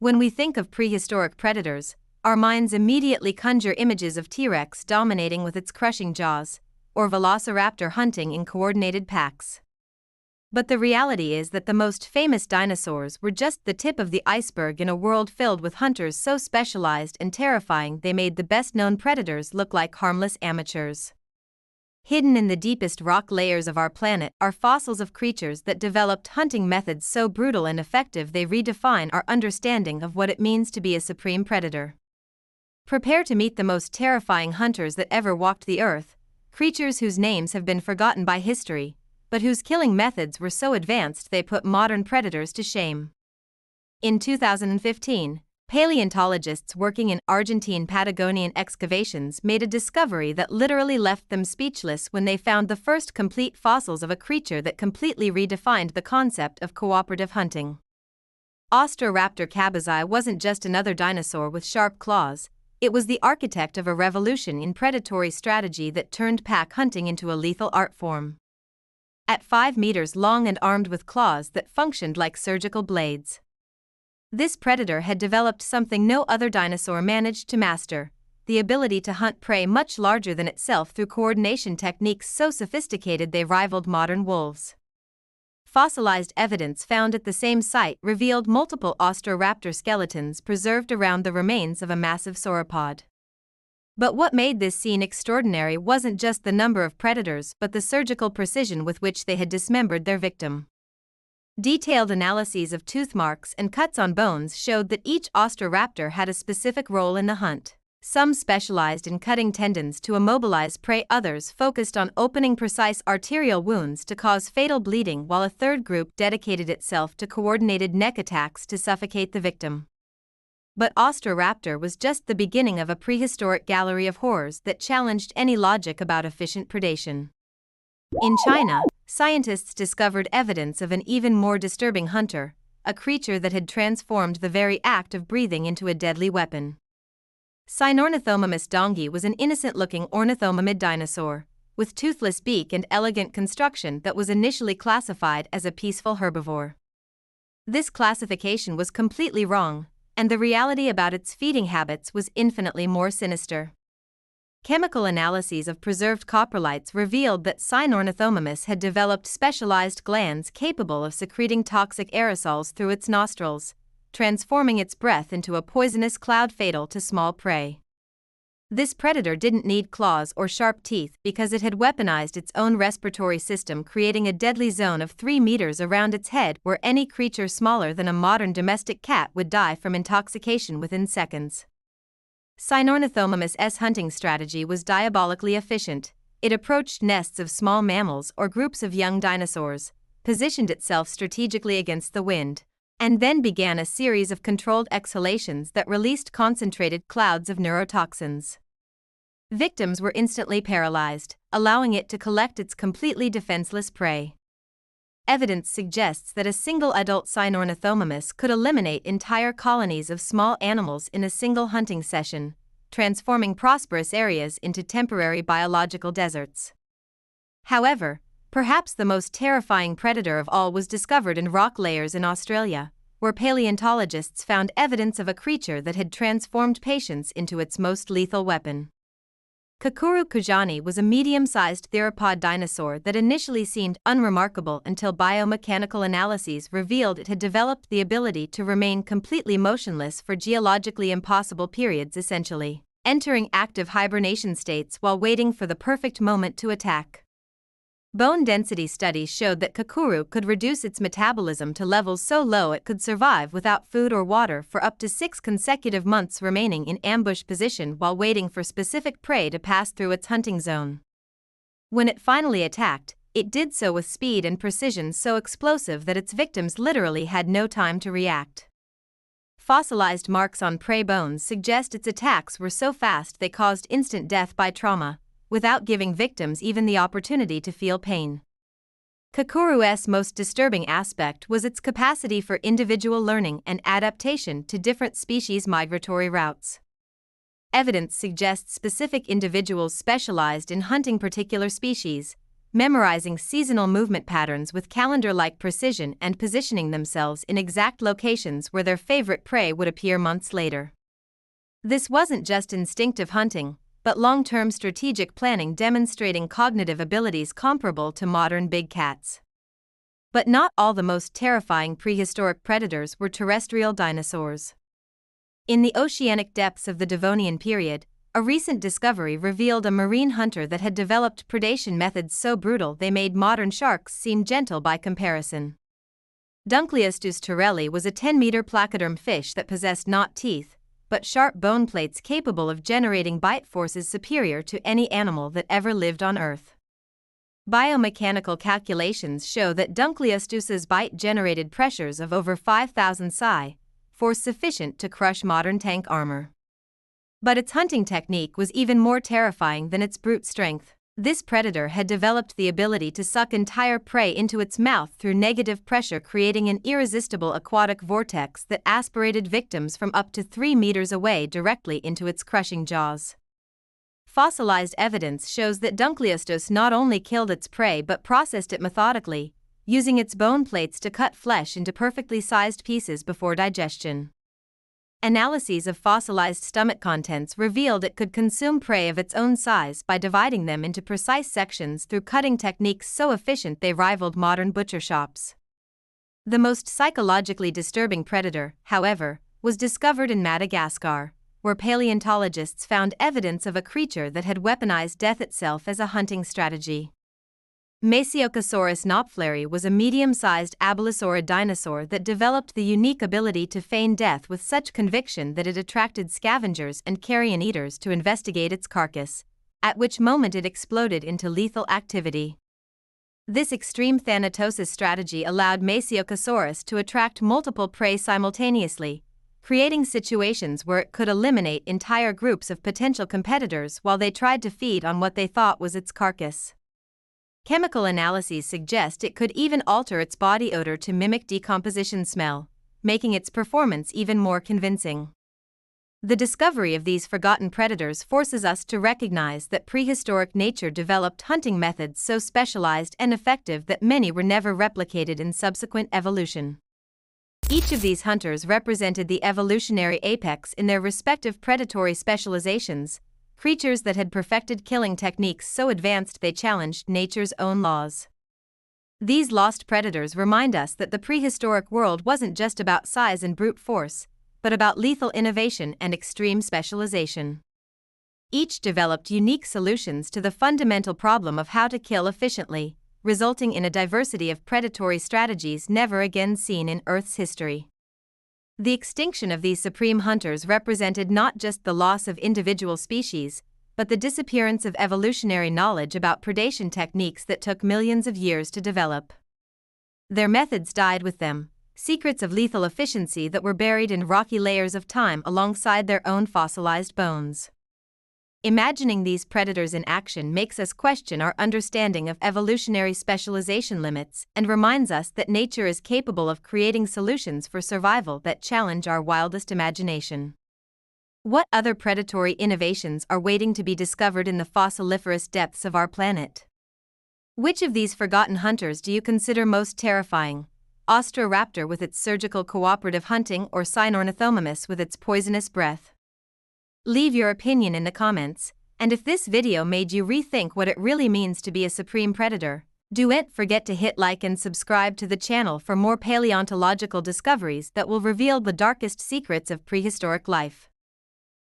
When we think of prehistoric predators, our minds immediately conjure images of T-Rex dominating with its crushing jaws, or Velociraptor hunting in coordinated packs. But the reality is that the most famous dinosaurs were just the tip of the iceberg in a world filled with hunters so specialized and terrifying they made the best-known predators look like harmless amateurs. Hidden in the deepest rock layers of our planet are fossils of creatures that developed hunting methods so brutal and effective they redefine our understanding of what it means to be a supreme predator. Prepare to meet the most terrifying hunters that ever walked the earth, creatures whose names have been forgotten by history, but whose killing methods were so advanced they put modern predators to shame. In 2015, paleontologists working in Argentine Patagonian excavations made a discovery that literally left them speechless when they found the first complete fossils of a creature that completely redefined the concept of cooperative hunting. Austroraptor cabezi wasn't just another dinosaur with sharp claws, it was the architect of a revolution in predatory strategy that turned pack hunting into a lethal art form. At 5 meters long and armed with claws that functioned like surgical blades, this predator had developed something no other dinosaur managed to master: the ability to hunt prey much larger than itself through coordination techniques so sophisticated they rivaled modern wolves. Fossilized evidence found at the same site revealed multiple Austroraptor skeletons preserved around the remains of a massive sauropod. But what made this scene extraordinary wasn't just the number of predators but the surgical precision with which they had dismembered their victim. Detailed analyses of tooth marks and cuts on bones showed that each Austroraptor had a specific role in the hunt. Some specialized in cutting tendons to immobilize prey, others focused on opening precise arterial wounds to cause fatal bleeding, while a third group dedicated itself to coordinated neck attacks to suffocate the victim. But Austroraptor was just the beginning of a prehistoric gallery of horrors that challenged any logic about efficient predation. In China, scientists discovered evidence of an even more disturbing hunter, a creature that had transformed the very act of breathing into a deadly weapon. Sinornithomimus dongi was an innocent-looking ornithomimid dinosaur, with toothless beak and elegant construction that was initially classified as a peaceful herbivore. This classification was completely wrong, and the reality about its feeding habits was infinitely more sinister. Chemical analyses of preserved coprolites revealed that Sinornithomimus had developed specialized glands capable of secreting toxic aerosols through its nostrils, transforming its breath into a poisonous cloud fatal to small prey. This predator didn't need claws or sharp teeth because it had weaponized its own respiratory system, creating a deadly zone of 3 meters around its head where any creature smaller than a modern domestic cat would die from intoxication within seconds. Sinornithomimus' hunting strategy was diabolically efficient. It approached nests of small mammals or groups of young dinosaurs, positioned itself strategically against the wind, and then began a series of controlled exhalations that released concentrated clouds of neurotoxins. Victims were instantly paralyzed, allowing it to collect its completely defenseless prey. Evidence suggests that a single adult Sinornithomimus could eliminate entire colonies of small animals in a single hunting session, transforming prosperous areas into temporary biological deserts. However, perhaps the most terrifying predator of all was discovered in rock layers in Australia, where paleontologists found evidence of a creature that had transformed patience into its most lethal weapon. Kakuru kujani was a medium-sized theropod dinosaur that initially seemed unremarkable until biomechanical analyses revealed it had developed the ability to remain completely motionless for geologically impossible periods, essentially entering active hibernation states while waiting for the perfect moment to attack. Bone density studies showed that Kakuru could reduce its metabolism to levels so low it could survive without food or water for up to 6 consecutive months, remaining in ambush position while waiting for specific prey to pass through its hunting zone. When it finally attacked, it did so with speed and precision so explosive that its victims literally had no time to react. Fossilized marks on prey bones suggest its attacks were so fast they caused instant death by trauma, without giving victims even the opportunity to feel pain. Kakuru's most disturbing aspect was its capacity for individual learning and adaptation to different species' migratory routes. Evidence suggests specific individuals specialized in hunting particular species, memorizing seasonal movement patterns with calendar-like precision and positioning themselves in exact locations where their favorite prey would appear months later. This wasn't just instinctive hunting, but long-term strategic planning demonstrating cognitive abilities comparable to modern big cats. But not all the most terrifying prehistoric predators were terrestrial dinosaurs. In the oceanic depths of the Devonian period, a recent discovery revealed a marine hunter that had developed predation methods so brutal they made modern sharks seem gentle by comparison. Dunkleosteus turrelli was a 10-meter placoderm fish that possessed not teeth, but sharp bone plates capable of generating bite forces superior to any animal that ever lived on Earth. Biomechanical calculations show that Dunkleosteus's bite generated pressures of over 5,000 psi, force sufficient to crush modern tank armor. But its hunting technique was even more terrifying than its brute strength. This predator had developed the ability to suck entire prey into its mouth through negative pressure, creating an irresistible aquatic vortex that aspirated victims from up to 3 meters away directly into its crushing jaws. Fossilized evidence shows that Dunkleosteus not only killed its prey but processed it methodically, using its bone plates to cut flesh into perfectly sized pieces before digestion. Analyses of fossilized stomach contents revealed it could consume prey of its own size by dividing them into precise sections through cutting techniques so efficient they rivaled modern butcher shops. The most psychologically disturbing predator, however, was discovered in Madagascar, where paleontologists found evidence of a creature that had weaponized death itself as a hunting strategy. Maciochosaurus knopfleri was a medium-sized abelisaurid dinosaur that developed the unique ability to feign death with such conviction that it attracted scavengers and carrion eaters to investigate its carcass, at which moment it exploded into lethal activity. This extreme thanatosis strategy allowed Maciochosaurus to attract multiple prey simultaneously, creating situations where it could eliminate entire groups of potential competitors while they tried to feed on what they thought was its carcass. Chemical analyses suggest it could even alter its body odor to mimic decomposition smell, making its performance even more convincing. The discovery of these forgotten predators forces us to recognize that prehistoric nature developed hunting methods so specialized and effective that many were never replicated in subsequent evolution. Each of these hunters represented the evolutionary apex in their respective predatory specializations, creatures that had perfected killing techniques so advanced they challenged nature's own laws. These lost predators remind us that the prehistoric world wasn't just about size and brute force, but about lethal innovation and extreme specialization. Each developed unique solutions to the fundamental problem of how to kill efficiently, resulting in a diversity of predatory strategies never again seen in Earth's history. The extinction of these supreme hunters represented not just the loss of individual species, but the disappearance of evolutionary knowledge about predation techniques that took millions of years to develop. Their methods died with them, secrets of lethal efficiency that were buried in rocky layers of time alongside their own fossilized bones. Imagining these predators in action makes us question our understanding of evolutionary specialization limits and reminds us that nature is capable of creating solutions for survival that challenge our wildest imagination. What other predatory innovations are waiting to be discovered in the fossiliferous depths of our planet? Which of these forgotten hunters do you consider most terrifying? Ostroraptor with its surgical cooperative hunting or Cynornithomimus with its poisonous breath? Leave your opinion in the comments, and if this video made you rethink what it really means to be a supreme predator, don't forget to hit like and subscribe to the channel for more paleontological discoveries that will reveal the darkest secrets of prehistoric life.